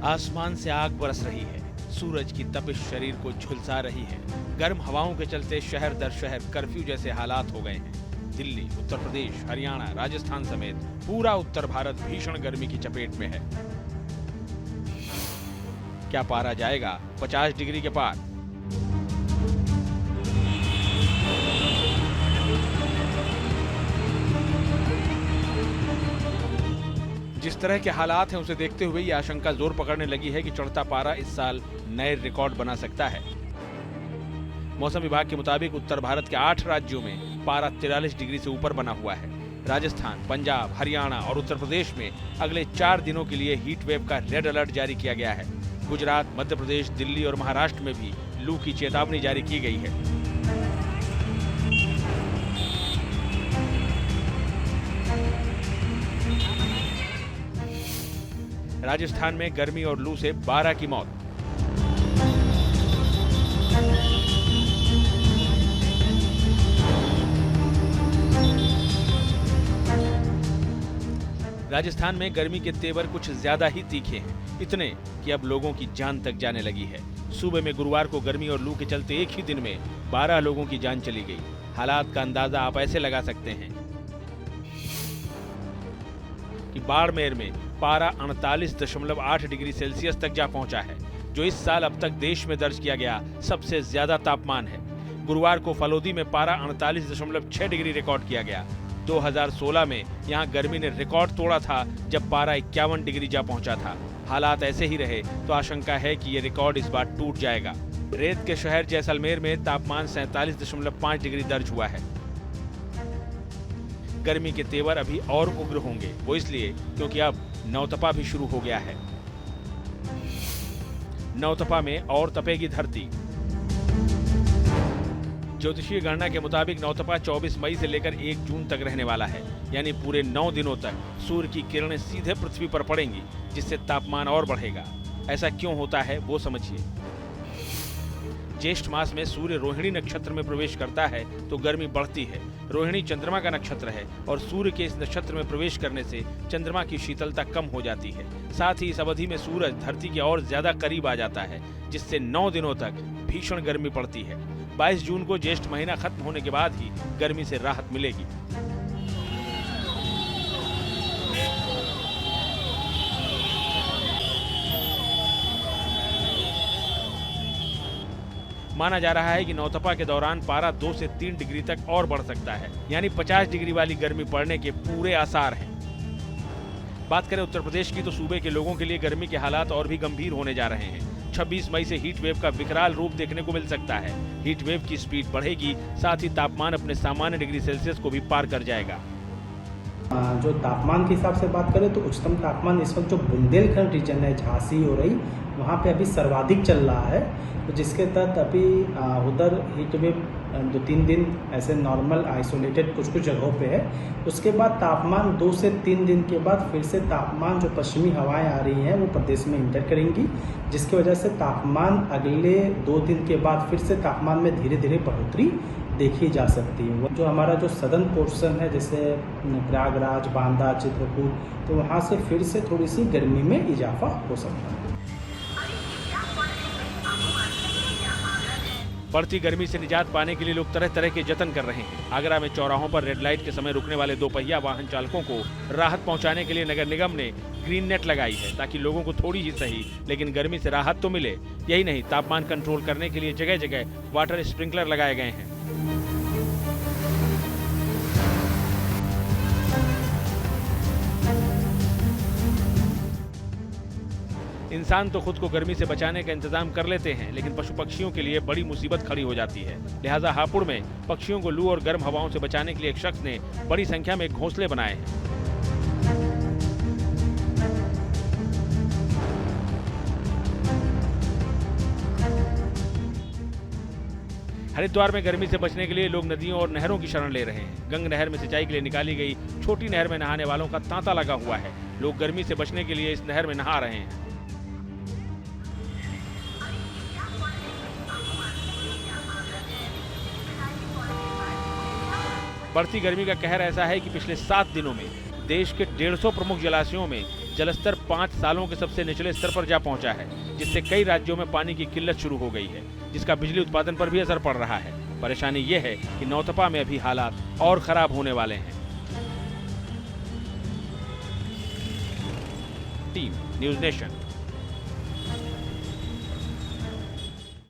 आसमान से आग बरस रही है, सूरज की तपिश शरीर को झुलसा रही है। गर्म हवाओं के चलते शहर दर शहर कर्फ्यू जैसे हालात हो गए हैं। दिल्ली, उत्तर प्रदेश, हरियाणा, राजस्थान समेत पूरा उत्तर भारत भीषण गर्मी की चपेट में है। क्या पारा जाएगा 50 डिग्री के पार? जिस तरह के हालात हैं उसे देखते हुए ये आशंका जोर पकड़ने लगी है कि चढ़ता पारा इस साल नए रिकॉर्ड बना सकता है। मौसम विभाग के मुताबिक उत्तर भारत के 8 राज्यों में पारा 43 डिग्री से ऊपर बना हुआ है। राजस्थान, पंजाब, हरियाणा और उत्तर प्रदेश में अगले 4 दिनों के लिए हीट वेव का रेड अलर्ट जारी किया गया है। गुजरात, मध्य प्रदेश, दिल्ली और महाराष्ट्र में भी लू की चेतावनी जारी की गई है। राजस्थान में गर्मी और लू से 12 की मौत। राजस्थान में गर्मी के तेवर कुछ ज्यादा ही तीखे हैं, इतने कि अब लोगों की जान तक जाने लगी है। सूबे में गुरुवार को गर्मी और लू के चलते एक ही दिन में 12 लोगों की जान चली गई। हालात का अंदाजा आप ऐसे लगा सकते हैं कि बाड़मेर में पारा 38.8 डिग्री सेल्सियस तक जा पहुंचा है, जो इस साल अब तक देश में दर्ज किया गया सबसे ज्यादा तापमान है। गुरुवार को फलोदी में पारा 38.6 डिग्री रिकॉर्ड किया गया। 2016 में यहां गर्मी ने रिकॉर्ड तोड़ा था जब पारा 51 डिग्री जा पहुंचा था। हालात ऐसे ही रहे तो आशंका है कि ये रिकॉर्ड इस बार टूट जाएगा। रेत के शहर जैसलमेर में तापमान 47.5 डिग्री दर्ज हुआ है। गर्मी के तेवर अभी और उग्र होंगे, वो इसलिए क्योंकि अब नौतपा भी शुरू हो गया है। नौतपा में और तपेगी धरती। ज्योतिषीय गणना के मुताबिक नौतपा 24 मई से लेकर 1 जून तक रहने वाला है, यानी पूरे 9 दिनों तक सूर्य की किरणें सीधे पृथ्वी पर पड़ेंगी, जिससे तापमान और बढ़ेगा। ऐसा क्यों होता है वो समझिए। ज्येष्ठ मास में सूर्य रोहिणी नक्षत्र में प्रवेश करता है तो गर्मी बढ़ती है। रोहिणी चंद्रमा का नक्षत्र है और सूर्य के इस नक्षत्र में प्रवेश करने से चंद्रमा की शीतलता कम हो जाती है। साथ ही इस अवधि में सूरज धरती के और ज्यादा करीब आ जाता है, जिससे 9 दिनों तक भीषण गर्मी पड़ती है। 22 जून को ज्येष्ठ महीना खत्म होने के बाद ही गर्मी से राहत मिलेगी। माना जा रहा है कि नौतपा के दौरान पारा 2 से 3 डिग्री तक और बढ़ सकता है, यानी 50 डिग्री वाली गर्मी पड़ने के पूरे आसार हैं। बात करें उत्तर प्रदेश की तो सूबे के लोगों के लिए गर्मी के हालात और भी गंभीर होने जा रहे हैं। 26 मई से हीट वेव का विकराल रूप देखने को मिल सकता है। हीट वेव की स्पीड बढ़ेगी, साथ ही तापमान अपने सामान्य डिग्री सेल्सियस को भी पार कर जाएगा। जो तापमान के हिसाब से बात करें तो उच्चतम तापमान इस वक्त जो बुंदेलखंड रीजन है, झांसी हो रही, वहाँ पे अभी सर्वाधिक चल रहा है, तो जिसके तहत अभी उधर हीट वेव 2-3 दिन ऐसे नॉर्मल आइसोलेटेड कुछ जगहों पे है। उसके बाद तापमान 2 से 3 दिन के बाद फिर से तापमान जो पश्चिमी हवाएं आ रही हैं वो प्रदेश में इंटर करेंगी, जिसकी वजह से तापमान अगले 2 दिन के बाद फिर से तापमान में धीरे धीरे बढ़ोतरी देखी जा सकती है। जो हमारा जो सदर्न पोर्शन है, जैसे प्रयागराज, बांदा, चित्रकूट, तो वहाँ से फिर से थोड़ी सी गर्मी में इजाफा हो सकता है। बढ़ती गर्मी से निजात पाने के लिए लोग तरह तरह के जतन कर रहे हैं। आगरा में चौराहों पर रेड लाइट के समय रुकने वाले 2 पहिया वाहन चालकों को राहत पहुंचाने के लिए नगर निगम ने ग्रीन नेट लगाई है, ताकि लोगों को थोड़ी ही सही लेकिन गर्मी से राहत तो मिले। यही नहीं, तापमान कंट्रोल करने के लिए जगह जगह वाटर स्प्रिंकलर लगाए गए हैं। इंसान तो खुद को गर्मी से बचाने का इंतजाम कर लेते हैं, लेकिन पशु पक्षियों के लिए बड़ी मुसीबत खड़ी हो जाती है। लिहाजा हापुड़ में पक्षियों को लू और गर्म हवाओं से बचाने के लिए एक शख्स ने बड़ी संख्या में घोंसले बनाए हैं। हरिद्वार में गर्मी से बचने के लिए लोग नदियों और नहरों की शरण ले रहे हैं। गंग नहर में सिंचाई के लिए निकाली गई छोटी नहर में नहाने वालों का तांता लगा हुआ है। लोग गर्मी से बचने के लिए इस नहर में नहा रहे हैं। बढ़ती गर्मी का कहर ऐसा है कि पिछले 7 दिनों में देश के 150 प्रमुख जलाशयों में जलस्तर 5 सालों के सबसे निचले स्तर पर जा पहुंचा है, जिससे कई राज्यों में पानी की किल्लत शुरू हो गई है, जिसका बिजली उत्पादन पर भी असर पड़ रहा है। परेशानी ये है कि नौतपा में अभी हालात और खराब होने वाले हैं। Team news nation.